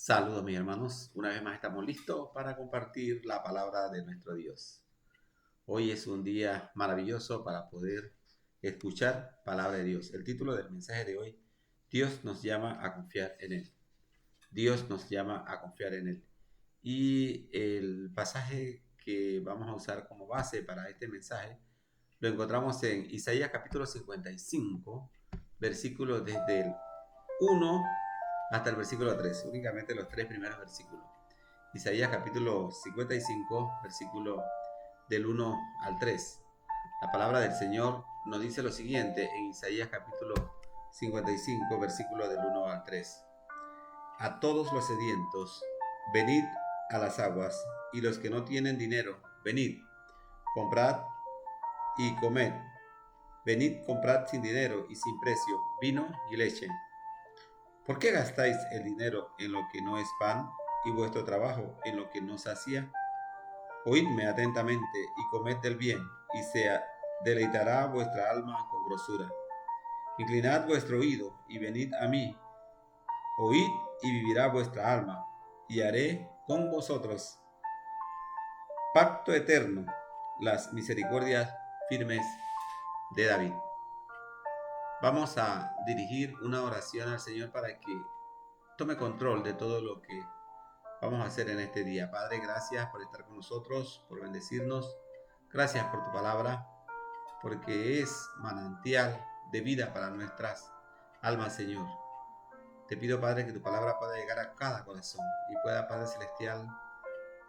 Saludos mis hermanos, una vez más estamos listos para compartir la palabra de nuestro Dios. Hoy es un día maravilloso para poder escuchar palabra de Dios. El título del mensaje de hoy, Dios nos llama a confiar en Él. Dios nos llama a confiar en Él. Y el pasaje que vamos a usar como base para este mensaje lo encontramos en Isaías capítulo 55, versículos desde el 1 hasta el versículo 3, únicamente los tres primeros versículos. Isaías capítulo 55, versículo del 1 al 3. La palabra del Señor nos dice lo siguiente en Isaías capítulo 55, versículo del 1 al 3. A todos los sedientos, venid a las aguas, y los que no tienen dinero, venid, comprad y comed. Venid, comprad sin dinero y sin precio vino y leche. ¿Por qué gastáis el dinero en lo que no es pan y vuestro trabajo en lo que no sacia? Oídme atentamente y comed del bien, y se deleitará vuestra alma con grosura. Inclinad vuestro oído y venid a mí. Oíd y vivirá vuestra alma, y haré con vosotros pacto eterno, las misericordias firmes de David. Vamos a dirigir una oración al Señor para que tome control de todo lo que vamos a hacer en este día. Padre, gracias por estar con nosotros, por bendecirnos. Gracias por tu palabra, porque es manantial de vida para nuestras almas, Señor. Te pido, Padre, que tu palabra pueda llegar a cada corazón y pueda, Padre Celestial,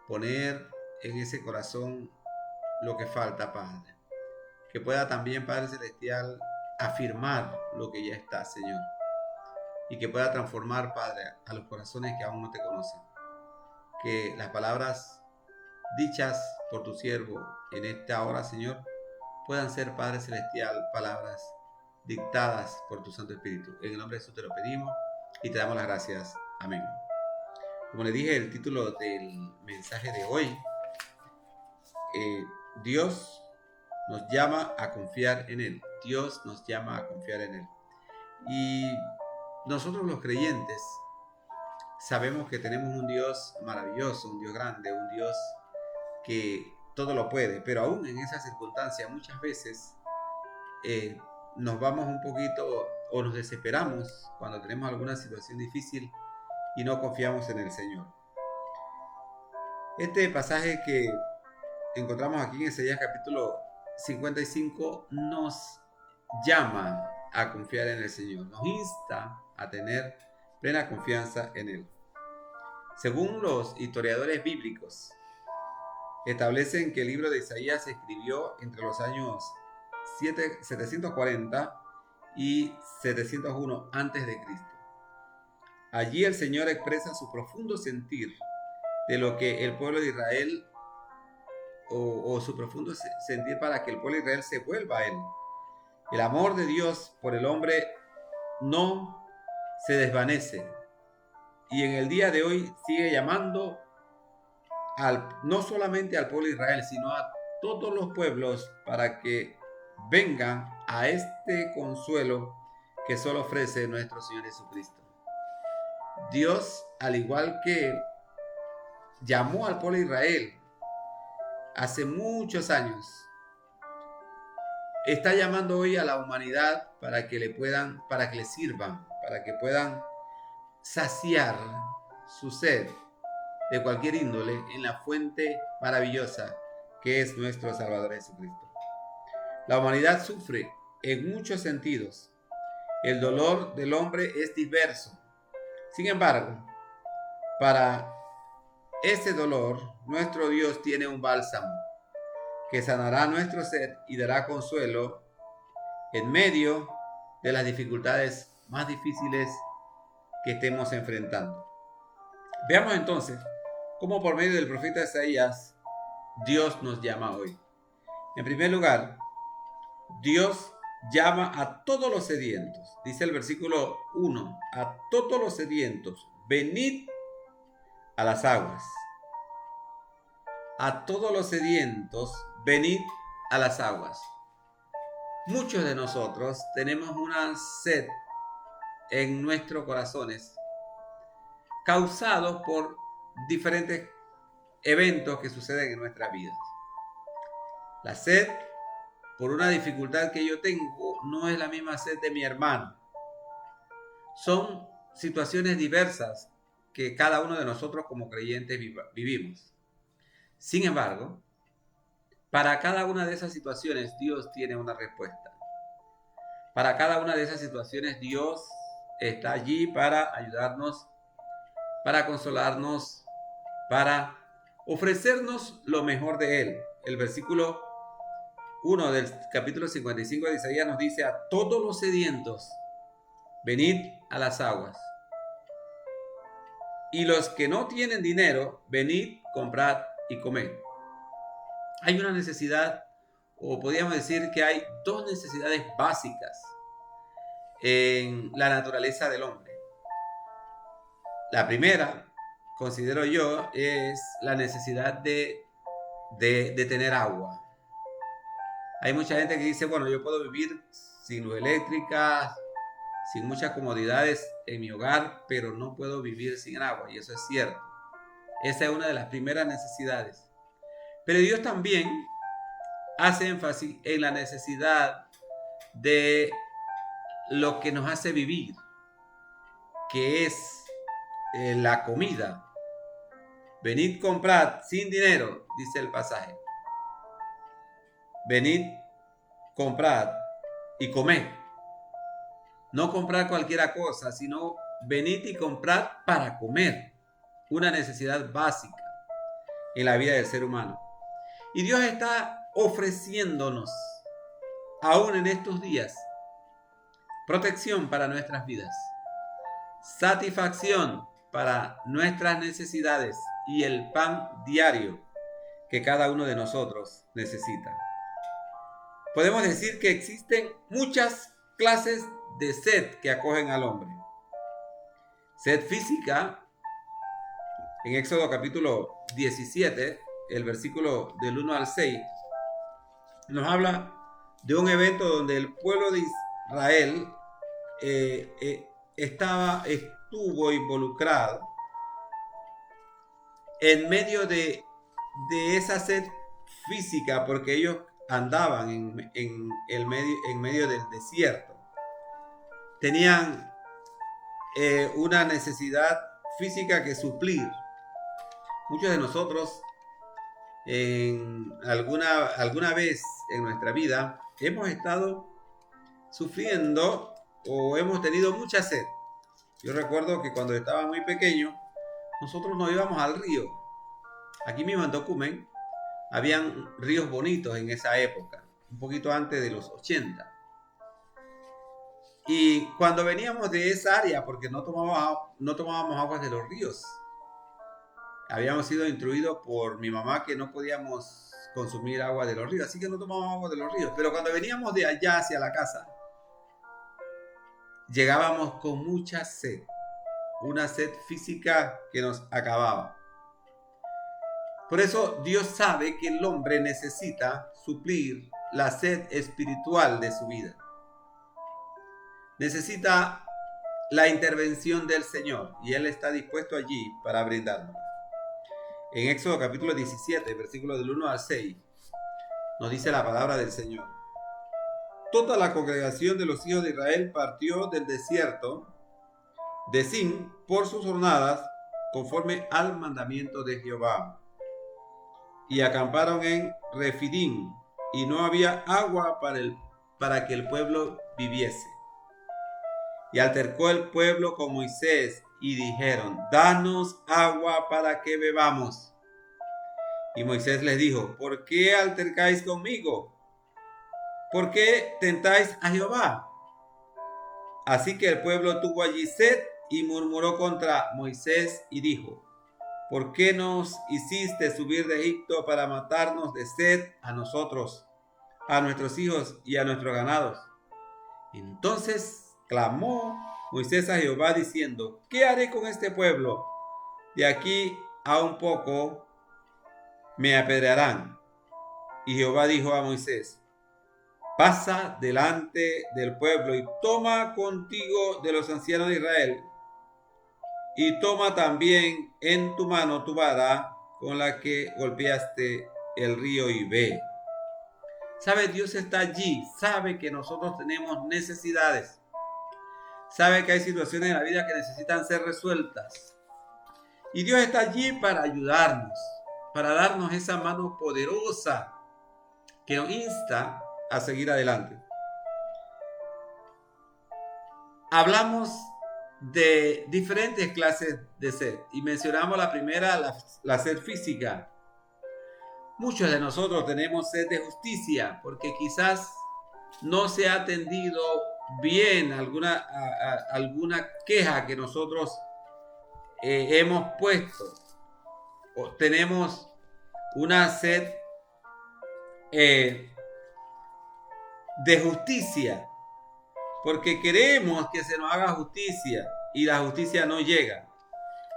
poner en ese corazón lo que falta, Padre. Que pueda también, Padre Celestial, afirmar lo que ya está, Señor. Y que pueda transformar, Padre, a los corazones que aún no te conocen. Que las palabras dichas por tu siervo en esta hora, Señor, puedan ser, Padre Celestial, palabras dictadas por tu Santo Espíritu. En el nombre de Jesús te lo pedimos y te damos las gracias. Amén. Como le dije, el título del mensaje de hoy, Dios nos llama a confiar en Él. Dios nos llama a confiar en Él. Y nosotros los creyentes sabemos que tenemos un Dios maravilloso, un Dios grande, un Dios que todo lo puede, pero aún en esas circunstancias muchas veces nos vamos un poquito o nos desesperamos cuando tenemos alguna situación difícil y no confiamos en el Señor. Este pasaje que encontramos aquí en Isaías capítulo 55 nos llama a confiar en el Señor, nos insta a tener plena confianza en Él. Según los historiadores bíblicos, establecen que el libro de Isaías se escribió entre los años 740 y 701 a.C. Allí el Señor expresa su profundo sentir de lo que el pueblo de Israel o su profundo sentir para que el pueblo de Israel se vuelva a Él. El amor de Dios por el hombre no se desvanece y en el día de hoy sigue llamando no solamente al pueblo de Israel, sino a todos los pueblos para que vengan a este consuelo que solo ofrece nuestro Señor Jesucristo. Dios, al igual que llamó al pueblo de Israel hace muchos años, está llamando hoy a la humanidad para que le sirvan, para que puedan saciar su sed de cualquier índole en la fuente maravillosa que es nuestro Salvador Jesucristo. La humanidad sufre en muchos sentidos. El dolor del hombre es diverso. Sin embargo, para ese dolor, nuestro Dios tiene un bálsamo que sanará nuestro ser y dará consuelo en medio de las dificultades más difíciles que estemos enfrentando. Veamos entonces cómo por medio del profeta Isaías Dios nos llama hoy. En primer lugar, Dios llama a todos los sedientos. Dice el versículo 1, a todos los sedientos, venid a las aguas. A todos los sedientos, venid a las aguas. Muchos de nosotros tenemos una sed en nuestros corazones causados por diferentes eventos que suceden en nuestras vidas. La sed, por una dificultad que yo tengo, no es la misma sed de mi hermano. Son situaciones diversas que cada uno de nosotros como creyentes vivimos. Sin embargo, para cada una de esas situaciones Dios tiene una respuesta. Para cada una de esas situaciones Dios está allí para ayudarnos, para consolarnos, para ofrecernos lo mejor de Él. El versículo 1 del capítulo 55 de Isaías nos dice: a todos los sedientos, venid a las aguas. Y los que no tienen dinero, venid, comprad y comed. Hay una necesidad, o podríamos decir que hay dos necesidades básicas en la naturaleza del hombre. La primera, considero yo, es la necesidad de tener agua. Hay mucha gente que dice, bueno, yo puedo vivir sin luz eléctrica, sin muchas comodidades en mi hogar, pero no puedo vivir sin agua, y eso es cierto. Esa es una de las primeras necesidades. Pero Dios también hace énfasis en la necesidad de lo que nos hace vivir, que es la comida. Venid, comprad sin dinero, dice el pasaje. Venid, comprad y comed. No comprar cualquier cosa, sino venid y comprad para comer. Una necesidad básica en la vida del ser humano. Y Dios está ofreciéndonos, aún en estos días, protección para nuestras vidas, satisfacción para nuestras necesidades y el pan diario que cada uno de nosotros necesita. Podemos decir que existen muchas clases de sed que acogen al hombre. Sed física, en Éxodo capítulo 17, el versículo del 1 al 6, nos habla de un evento donde el pueblo de Israel estuvo involucrado en medio de esa sed física, porque ellos andaban en medio del desierto. Tenían una necesidad física que suplir. Muchos de nosotros alguna vez en nuestra vida hemos estado sufriendo o hemos tenido mucha sed. Yo recuerdo que cuando estaba muy pequeño, nosotros nos íbamos al río. Aquí mismo en Tocumen habían ríos bonitos en esa época, un poquito antes de los 80. Y cuando veníamos de esa área, porque no tomábamos aguas de los ríos, habíamos sido instruidos por mi mamá que no podíamos consumir agua de los ríos, así que no tomábamos agua de los ríos. Pero cuando veníamos de allá hacia la casa, llegábamos con mucha sed, una sed física que nos acababa. Por eso Dios sabe que el hombre necesita suplir la sed espiritual de su vida. Necesita la intervención del Señor y Él está dispuesto allí para brindarnos. En Éxodo capítulo 17, versículos del 1 al 6, nos dice la palabra del Señor. Toda la congregación de los hijos de Israel partió del desierto de Sin por sus jornadas, conforme al mandamiento de Jehová. Y acamparon en Refidim, y no había agua para que el pueblo viviese. Y altercó el pueblo con Moisés, y dijeron, danos agua para que bebamos. Y Moisés les dijo, ¿por qué altercáis conmigo? ¿Por qué tentáis a Jehová? Así que el pueblo tuvo allí sed y murmuró contra Moisés y dijo, ¿por qué nos hiciste subir de Egipto para matarnos de sed a nosotros, a nuestros hijos y a nuestros ganados? Entonces clamó Moisés a Jehová diciendo, ¿qué haré con este pueblo? De aquí a un poco me apedrearán. Y Jehová dijo a Moisés, pasa delante del pueblo y toma contigo de los ancianos de Israel y toma también en tu mano tu vara con la que golpeaste el río y ve. ¿Sabe? Dios está allí, sabe que nosotros tenemos necesidades, sabe que hay situaciones en la vida que necesitan ser resueltas. Y Dios está allí para ayudarnos, para darnos esa mano poderosa que nos insta a seguir adelante. Hablamos de diferentes clases de sed y mencionamos la primera, la sed física. Muchos de nosotros tenemos sed de justicia porque quizás no se ha atendido bien alguna queja que nosotros hemos puesto. O tenemos una sed de justicia porque queremos que se nos haga justicia y la justicia no llega.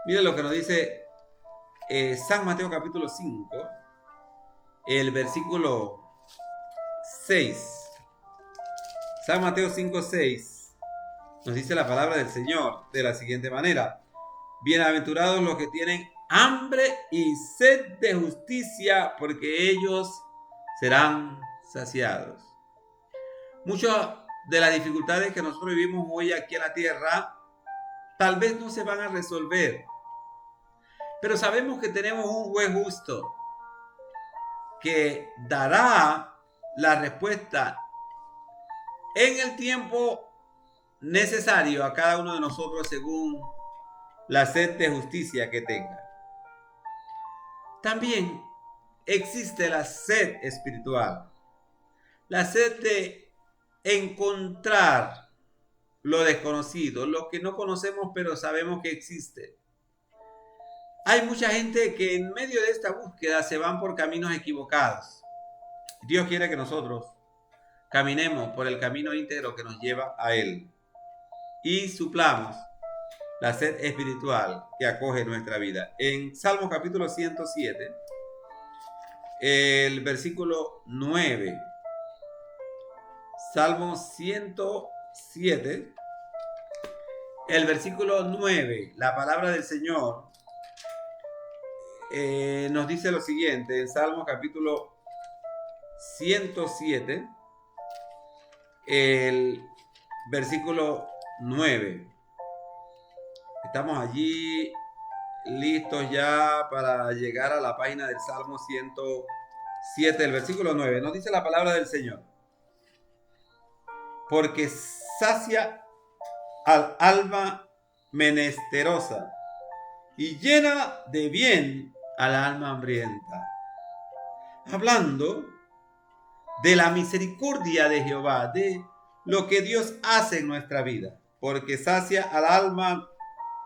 Miren lo que nos dice San Mateo capítulo 5, el versículo 6. San Mateo 5, 6 nos dice la palabra del Señor de la siguiente manera: bienaventurados los que tienen hambre y sed de justicia, porque ellos serán saciados. Muchas de las dificultades que nosotros vivimos hoy aquí en la tierra tal vez no se van a resolver, pero sabemos que tenemos un juez justo que dará la respuesta en el tiempo necesario a cada uno de nosotros según la sed de justicia que tenga. También existe la sed espiritual, la sed de encontrar lo desconocido, lo que no conocemos pero sabemos que existe. Hay mucha gente que en medio de esta búsqueda se van por caminos equivocados. Dios quiere que nosotros caminemos por el camino íntegro que nos lleva a Él y suplamos la sed espiritual que acoge nuestra vida. En Salmos capítulo 107, el versículo 9. Salmos 107, el versículo 9, la palabra del Señor nos dice lo siguiente, en Salmos capítulo 107, el versículo 9. Estamos allí listos ya para llegar a la página del Salmo 107, el versículo 9. Nos dice la palabra del Señor: porque sacia al alma menesterosa y llena de bien al alma hambrienta. Hablando de la misericordia de Jehová, de lo que Dios hace en nuestra vida, porque sacia al alma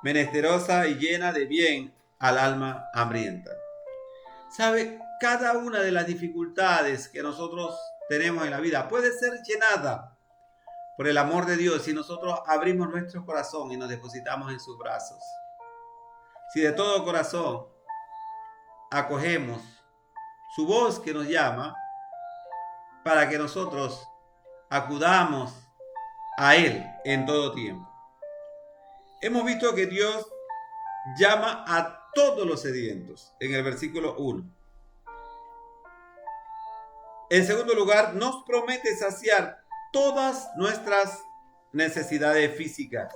menesterosa y llena de bien al alma hambrienta. ¿Sabe? Cada una de las dificultades que nosotros tenemos en la vida puede ser llenada por el amor de Dios si nosotros abrimos nuestro corazón y nos depositamos en sus brazos. Si de todo corazón acogemos su voz que nos llama para que nosotros acudamos a Él en todo tiempo. Hemos visto que Dios llama a todos los sedientos en el versículo 1. En segundo lugar, nos promete saciar todas nuestras necesidades físicas.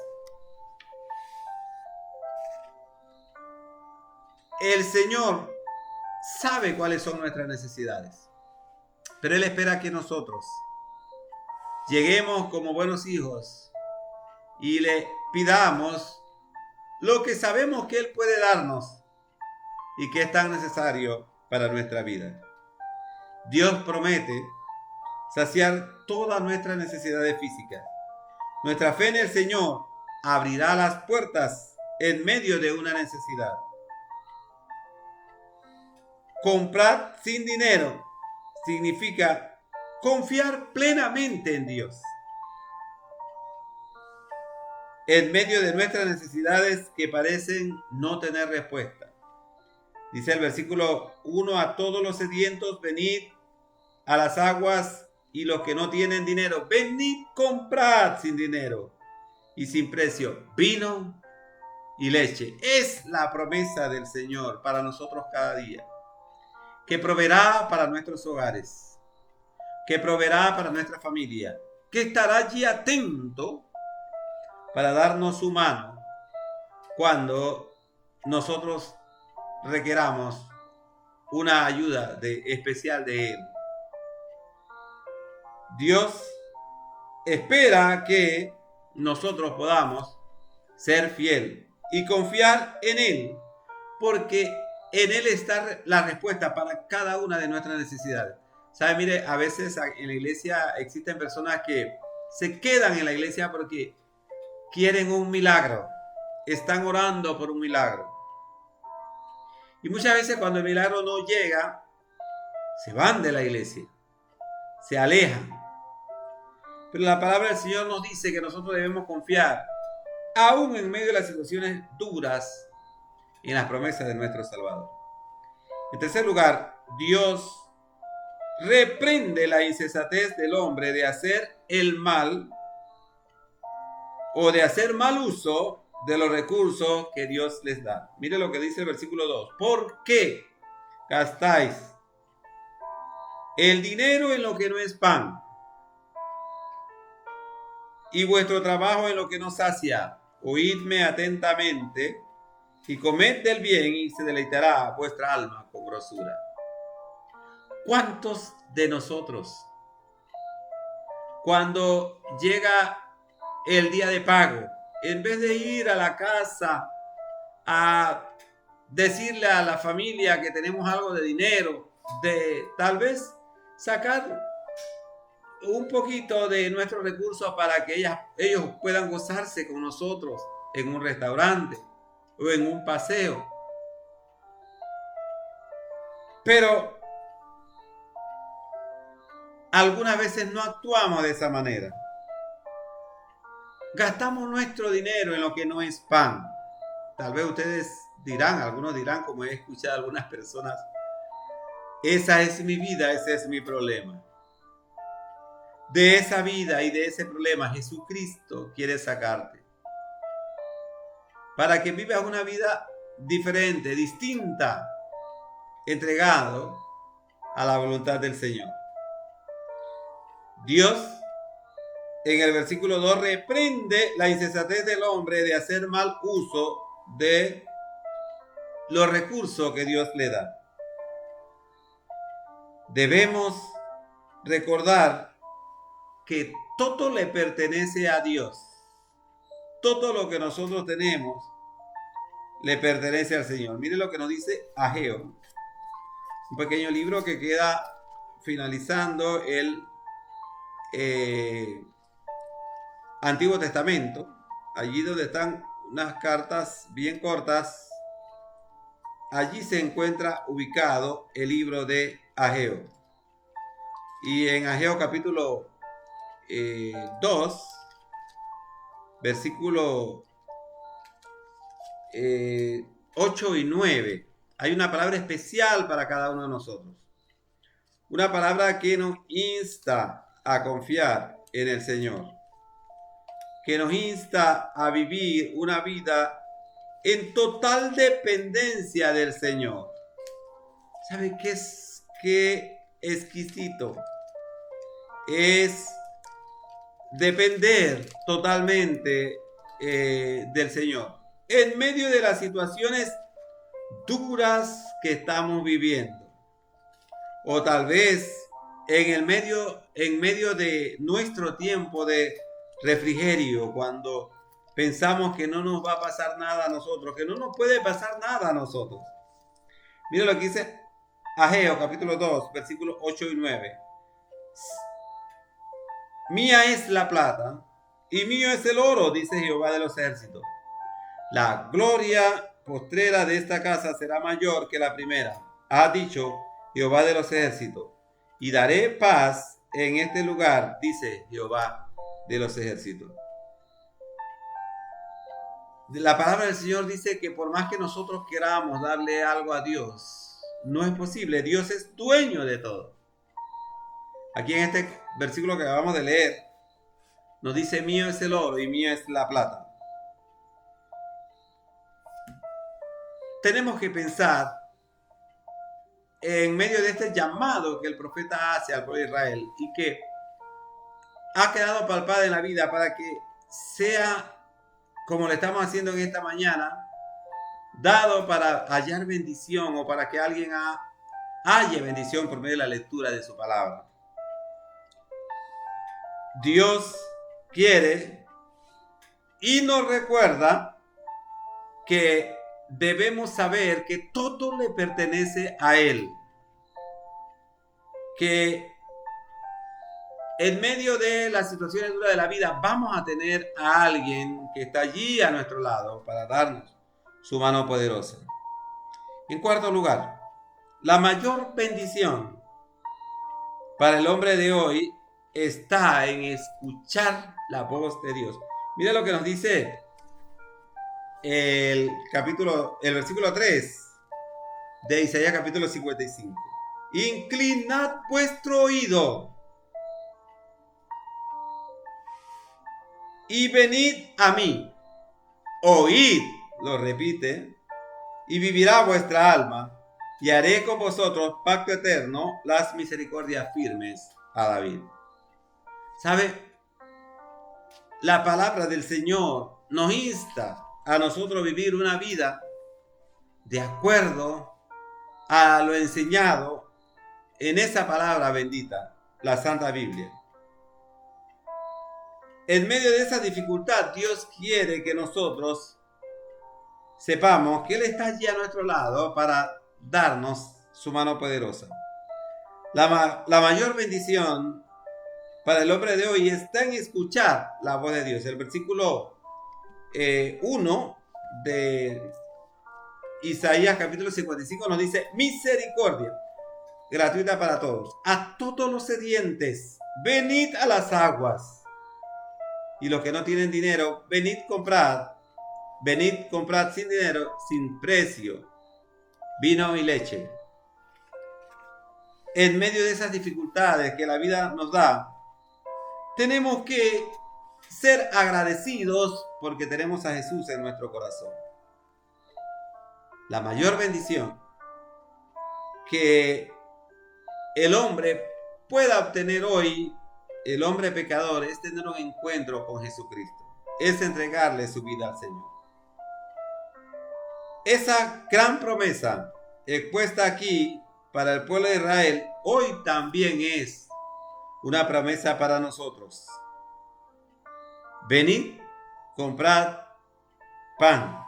El Señor sabe cuáles son nuestras necesidades, pero Él espera que nosotros lleguemos como buenos hijos y le pidamos lo que sabemos que Él puede darnos y que es tan necesario para nuestra vida. Dios promete saciar todas nuestras necesidades físicas. Nuestra fe en el Señor abrirá las puertas en medio de una necesidad. Comprar sin dinero significa confiar plenamente en Dios en medio de nuestras necesidades que parecen no tener respuesta. Dice el versículo 1: a todos los sedientos, venid a las aguas, y los que no tienen dinero, venid, comprad sin dinero y sin precio vino y leche. Es la promesa del Señor para nosotros cada día, que proveerá para nuestros hogares, que proveerá para nuestra familia, que estará allí atento para darnos su mano cuando nosotros requeramos una ayuda especial de Él. Dios espera que nosotros podamos ser fiel y confiar en Él, porque en Él está la respuesta para cada una de nuestras necesidades. ¿Sabe? Mire, a veces en la iglesia existen personas que se quedan en la iglesia porque quieren un milagro, están orando por un milagro. Y muchas veces cuando el milagro no llega, se van de la iglesia, se alejan. Pero la palabra del Señor nos dice que nosotros debemos confiar, aún en medio de las situaciones duras, en las promesas de nuestro Salvador. En tercer lugar, Dios reprende la insensatez del hombre de hacer el mal o de hacer mal uso de los recursos que Dios les da. Mire lo que dice el versículo 2. ¿Por qué gastáis el dinero en lo que no es pan y vuestro trabajo en lo que no sacia? Oídme atentamente y comed del bien y se deleitará vuestra alma con grosura. ¿Cuántos de nosotros, cuando llega el día de pago, en vez de ir a la casa a decirle a la familia que tenemos algo de dinero, de tal vez sacar un poquito de nuestros recursos para que ellos puedan gozarse con nosotros en un restaurante o en un paseo? Pero algunas veces no actuamos de esa manera. Gastamos nuestro dinero en lo que no es pan. Tal vez ustedes dirán, algunos dirán, como he escuchado a algunas personas, esa es mi vida, ese es mi problema. De esa vida y de ese problema Jesucristo quiere sacarte, para que vivas una vida diferente, distinta, entregado a la voluntad del Señor. Dios, en el versículo 2, reprende la insensatez del hombre de hacer mal uso de los recursos que Dios le da. Debemos recordar que todo le pertenece a Dios. Todo lo que nosotros tenemos le pertenece al Señor. Mire lo que nos dice Ageo, un pequeño libro que queda finalizando el Antiguo Testamento, allí donde están unas cartas bien cortas. Allí se encuentra ubicado el libro de Ageo. Y en Ageo capítulo 2, versículo 8 y 9, hay una palabra especial para cada uno de nosotros. Una palabra que nos insta a confiar en el Señor, que nos insta a vivir una vida en total dependencia del Señor. ¿Sabe qué exquisito es depender totalmente del Señor en medio de las situaciones duras que estamos viviendo, o tal vez en medio de nuestro tiempo de refrigerio, cuando pensamos que no nos va a pasar nada a nosotros, que no nos puede pasar nada a nosotros. Mira lo que dice Ageo capítulo 2, versículos 8 y 9. Mía es la plata y mío es el oro, dice Jehová de los ejércitos. La gloria postrera de esta casa será mayor que la primera, ha dicho Jehová de los ejércitos. Y daré paz en este lugar, dice Jehová de los ejércitos. La palabra del Señor dice que por más que nosotros queramos darle algo a Dios, no es posible. Dios es dueño de todo. Aquí en este versículo que acabamos de leer, nos dice: mío es el oro y mía es la plata. tenemos que pensar en medio de este llamado que el profeta hace al pueblo de Israel y que ha quedado palpado en la vida para que sea como lo estamos haciendo en esta mañana, dado para hallar bendición o para que alguien halle bendición por medio de la lectura de su palabra. Dios quiere y nos recuerda que debemos saber que todo le pertenece a Él. Que en medio de las situaciones duras de la vida vamos a tener a alguien que está allí a nuestro lado para darnos su mano poderosa. En cuarto lugar, la mayor bendición para el hombre de hoy está en escuchar la voz de Dios. Mira lo que nos dice el versículo 3 de Isaías capítulo 55. Inclinad vuestro oído y venid a mí. Oíd, lo repite, y vivirá vuestra alma, y haré con vosotros pacto eterno, las misericordias firmes a David. ¿Sabe? La palabra del Señor nos insta a nosotros vivir una vida de acuerdo a lo enseñado en esa palabra bendita, la Santa Biblia. En medio de esa dificultad, Dios quiere que nosotros sepamos que Él está allí a nuestro lado para darnos su mano poderosa. La mayor bendición para el hombre de hoy está en escuchar la voz de Dios. El versículo 1 de Isaías capítulo 55 nos dice: misericordia gratuita para todos. A todos los sedientes, venid a las aguas. Y los que no tienen dinero, venid comprad sin dinero, sin precio, vino y leche. En medio de esas dificultades que la vida nos da, tenemos que ser agradecidos porque tenemos a Jesús en nuestro corazón. La mayor bendición que el hombre pueda obtener hoy, el hombre pecador, es tener un encuentro con Jesucristo, es entregarle su vida al Señor. Esa gran promesa expuesta aquí para el pueblo de Israel, hoy también es una promesa para nosotros. Venid, comprad pan.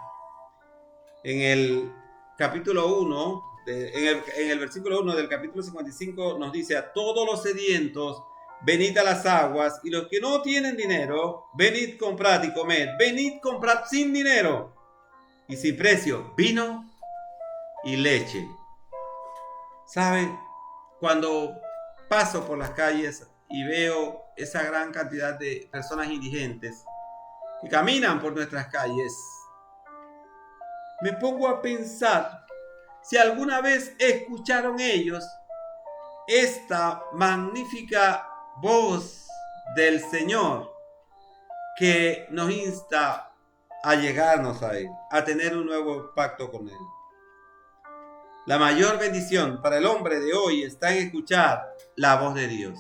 En el capítulo 1, en el versículo 1 del capítulo 55 nos dice: a todos los sedientos, venid a las aguas, y los que no tienen dinero, venid, comprad y comed. Venid, comprad sin dinero y sin precio, vino y leche. ¿Saben? Cuando paso por las calles y veo esa gran cantidad de personas indigentes que caminan por nuestras calles, me pongo a pensar si alguna vez escucharon ellos esta magnífica voz del Señor que nos insta a llegarnos a Él, a tener un nuevo pacto con Él. La mayor bendición para el hombre de hoy está en escuchar la voz de Dios.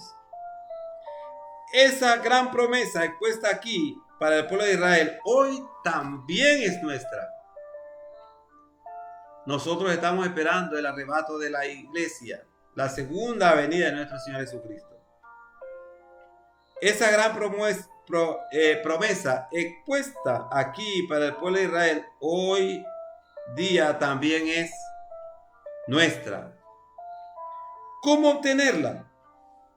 Esa gran promesa expuesta aquí para el pueblo de Israel hoy también es nuestra. Nosotros estamos esperando el arrebato de la iglesia, la segunda venida de nuestro Señor Jesucristo. Esa gran promesa expuesta aquí para el pueblo de Israel hoy día también es nuestra. ¿Cómo obtenerla?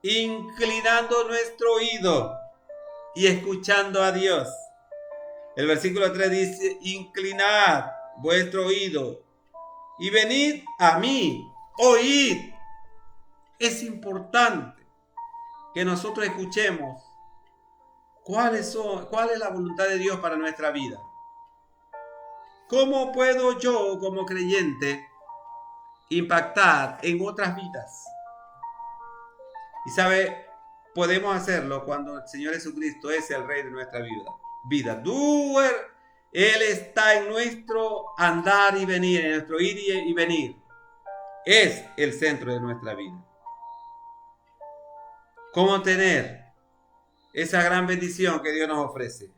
Inclinando nuestro oído y escuchando a Dios. El versículo 3 dice: inclinad vuestro oído y venid a mí, oíd. Es importante que nosotros escuchemos cuál es la voluntad de Dios para nuestra vida. ¿Cómo puedo yo, como creyente, impactar en otras vidas? Y sabe, podemos hacerlo cuando el Señor Jesucristo es el Rey de nuestra vida. Él está en nuestro andar y venir, en nuestro ir y venir. Es el centro de nuestra vida. ¿Cómo tener esa gran bendición que Dios nos ofrece?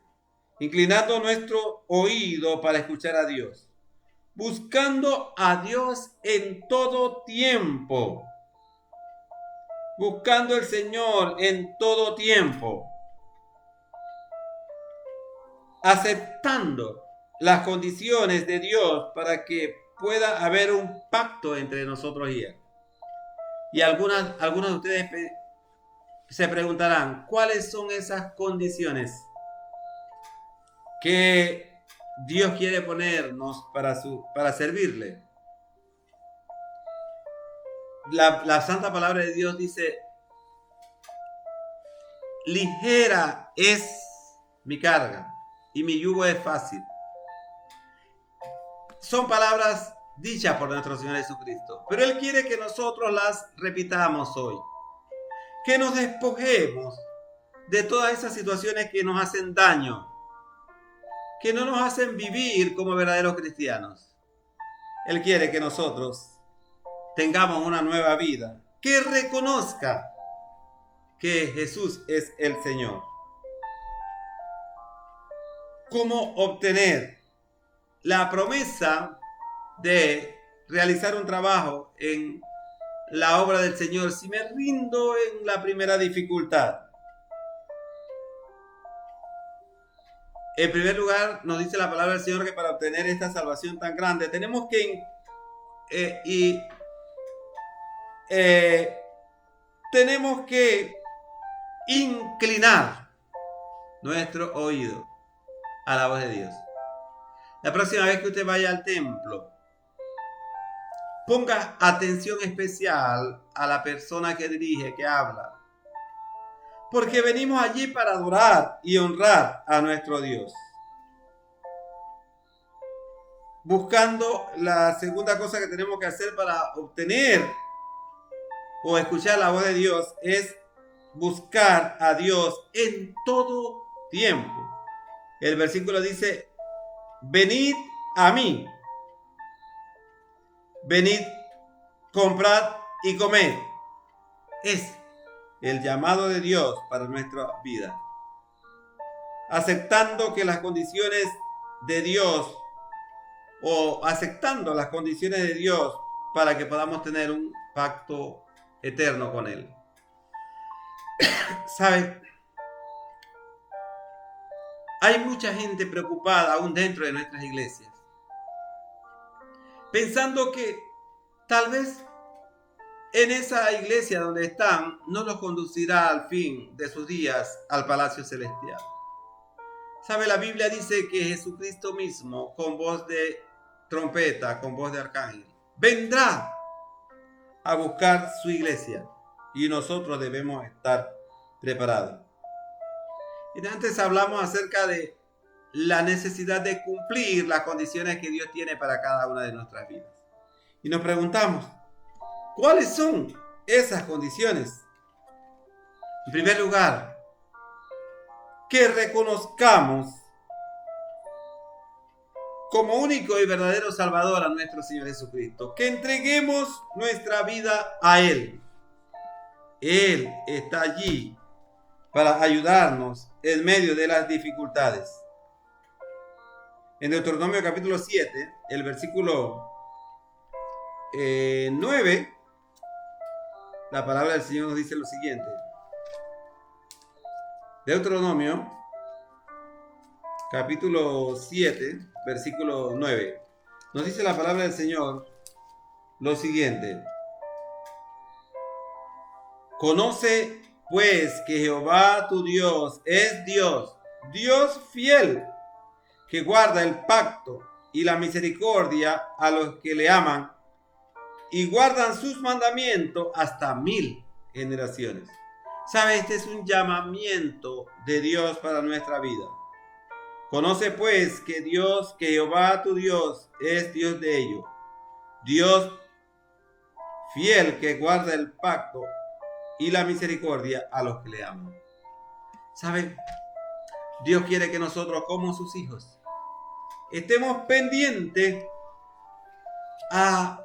Inclinando nuestro oído para escuchar a Dios. Buscando a Dios en todo tiempo. Buscando al Señor en todo tiempo. Aceptando las condiciones de Dios para que pueda haber un pacto entre nosotros y Él. Y algunos de ustedes se preguntarán, ¿cuáles son esas condiciones que Dios quiere ponernos para servirle? La santa palabra de Dios dice, ligera es mi carga y mi yugo es fácil. Son palabras dichas por nuestro Señor Jesucristo, pero Él quiere que nosotros las repitamos hoy. Que nos despojemos de todas esas situaciones que nos hacen daño, que no nos hacen vivir como verdaderos cristianos. Él quiere que nosotros tengamos una nueva vida, que reconozca que Jesús es el Señor. ¿Cómo obtener la promesa de realizar un trabajo en la obra del Señor si me rindo en la primera dificultad? En primer lugar, nos dice la palabra del Señor que para obtener esta salvación tan grande tenemos que tenemos que inclinar nuestro oído a la voz de Dios. La próxima vez que usted vaya al templo, ponga atención especial a la persona que dirige, que habla. Porque venimos allí para adorar y honrar a nuestro Dios. Buscando la segunda cosa que tenemos que hacer para obtener o escuchar la voz de Dios es buscar a Dios en todo tiempo. El versículo dice, venid a mí, venid, comprad y comed. Es el llamado de Dios para nuestra vida. Aceptando que las condiciones de Dios o aceptando las condiciones de Dios para que podamos tener un pacto eterno con Él. ¿Sabe? Hay mucha gente preocupada aún dentro de nuestras iglesias, pensando que tal vez en esa iglesia donde están no los conducirá al fin de sus días al palacio celestial. ¿Sabe? La Biblia dice que Jesucristo mismo, con voz de trompeta, con voz de arcángel, vendrá a buscar su iglesia y nosotros debemos estar preparados. Y antes hablamos acerca de la necesidad de cumplir las condiciones que Dios tiene para cada una de nuestras vidas. Y nos preguntamos, ¿cuáles son esas condiciones? En primer lugar, que reconozcamos como único y verdadero Salvador a nuestro Señor Jesucristo. Que entreguemos nuestra vida a Él. Él está allí para ayudarnos en medio de las dificultades. En Deuteronomio capítulo 7, el versículo 9, la palabra del Señor nos dice lo siguiente. Deuteronomio capítulo 7, versículo 9. Nos dice la palabra del Señor lo siguiente. Conoce pues que Jehová tu Dios es Dios, Dios fiel, que guarda el pacto y la misericordia a los que le aman y guardan sus mandamientos hasta 1000 generaciones. ¿Sabe? Este es un llamamiento de Dios para nuestra vida. Conoce pues que Jehová tu Dios es Dios de ellos, Dios fiel que guarda el pacto y la misericordia a los que le aman. ¿Saben? Dios quiere que nosotros, como sus hijos, estemos pendientes a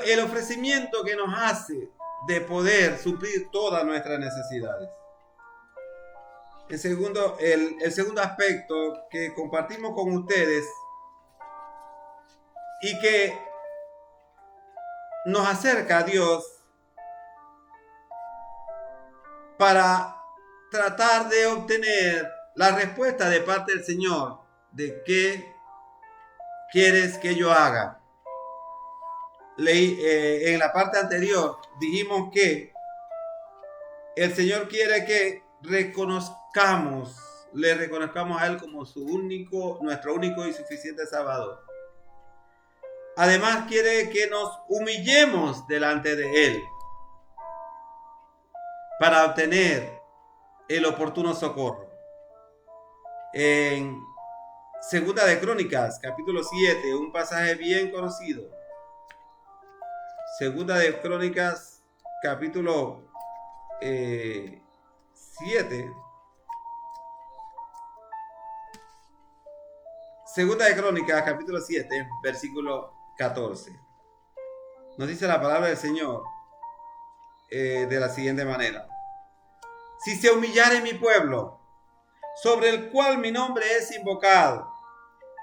el ofrecimiento que nos hace de poder suplir todas nuestras necesidades. El segundo aspecto que compartimos con ustedes y que nos acerca a Dios para tratar de obtener la respuesta de parte del Señor de qué quieres que yo haga. En la parte anterior dijimos que el Señor quiere que le reconozcamos a Él como nuestro único y suficiente Salvador. Además quiere que nos humillemos delante de Él para obtener el oportuno socorro. En Segunda de Crónicas, capítulo 7, un pasaje bien conocido. Segunda de Crónicas, capítulo 7. Segunda de Crónicas, capítulo 7, versículo 14. Nos dice la palabra del Señor de la siguiente manera. Si se humillare mi pueblo, sobre el cual mi nombre es invocado,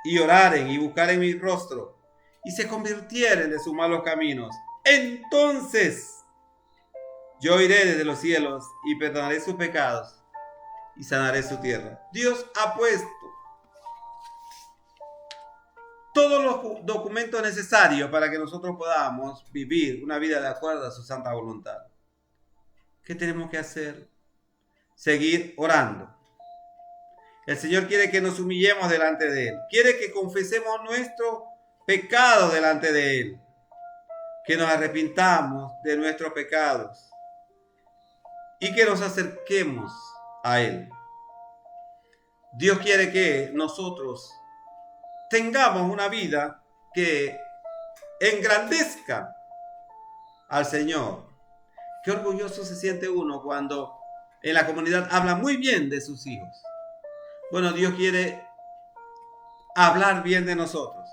y oraren y buscaren mi rostro, y se convirtieren de sus malos caminos, entonces yo iré desde los cielos y perdonaré sus pecados y sanaré su tierra. Dios ha puesto todos los documentos necesarios para que nosotros podamos vivir una vida de acuerdo a su santa voluntad. ¿Qué tenemos que hacer? Seguir orando. El Señor quiere que nos humillemos delante de Él. Quiere que confesemos nuestro pecado delante de Él. Que nos arrepintamos de nuestros pecados. Y que nos acerquemos a Él. Dios quiere que nosotros tengamos una vida que engrandezca al Señor. Qué orgulloso se siente uno cuando en la comunidad habla muy bien de sus hijos. Bueno, Dios quiere hablar bien de nosotros.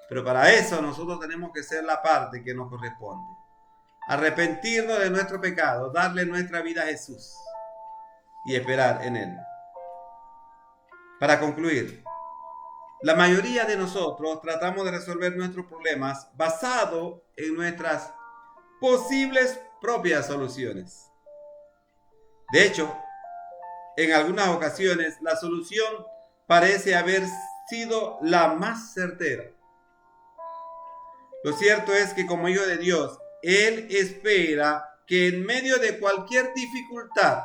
Pero para eso nosotros tenemos que ser la parte que nos corresponde. Arrepentirnos de nuestro pecado, darle nuestra vida a Jesús y esperar en Él. Para concluir, la mayoría de nosotros tratamos de resolver nuestros problemas basado en nuestras posibles propias soluciones. De hecho, en algunas ocasiones la solución parece haber sido la más certera. Lo cierto es que como hijo de Dios, Él espera que en medio de cualquier dificultad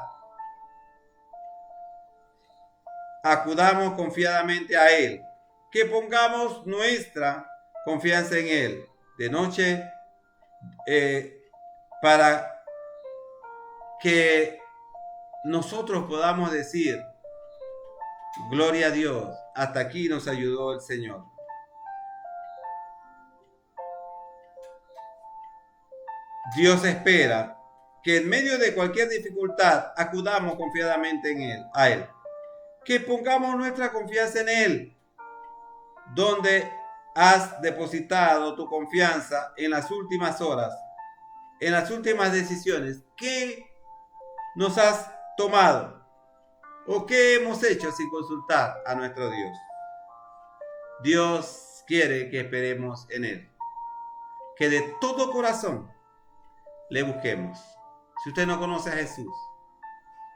acudamos confiadamente a Él, que pongamos nuestra confianza en Él de noche para que nosotros podamos decir, gloria a Dios, hasta aquí nos ayudó el Señor. Dios espera que en medio de cualquier dificultad acudamos confiadamente a Él, que pongamos nuestra confianza en Él. Donde has depositado tu confianza en las últimas horas, en las últimas decisiones? ¿Qué nos has tomado? ¿O qué hemos hecho sin consultar a nuestro Dios? Dios quiere que esperemos en Él, que de todo corazón le busquemos. Si usted no conoce a Jesús,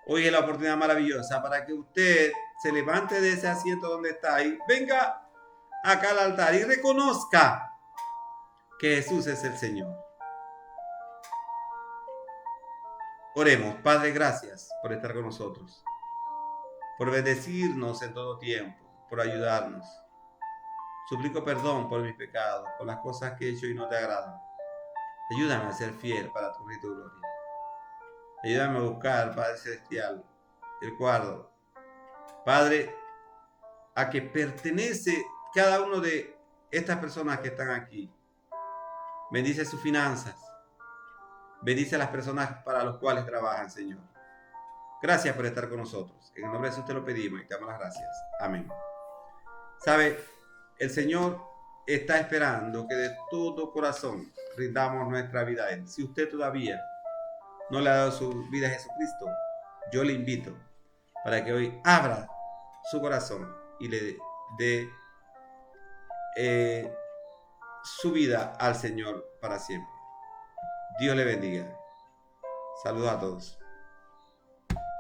hoy es la oportunidad maravillosa para que usted se levante de ese asiento donde está y venga acá al altar y reconozca que Jesús es el Señor. Oremos. Padre, gracias por estar con nosotros, por bendecirnos en todo tiempo, por ayudarnos. Suplico perdón por mis pecados, por las cosas que he hecho y no te agradan. Ayúdame a ser fiel para tu rito y gloria. Ayúdame a buscar, Padre Celestial, el cuadro, Padre, a que pertenece cada uno de estas personas que están aquí. Bendice sus finanzas. Bendice a las personas para las cuales trabajan, Señor. Gracias por estar con nosotros. En el nombre de Jesús te lo pedimos y te damos las gracias. Amén. ¿Sabe? El Señor está esperando que de todo corazón rindamos nuestra vida a Él. Si usted todavía no le ha dado su vida a Jesucristo, yo le invito para que hoy abra su corazón y le dé su vida al Señor para siempre. Dios le bendiga. Saludos a todos.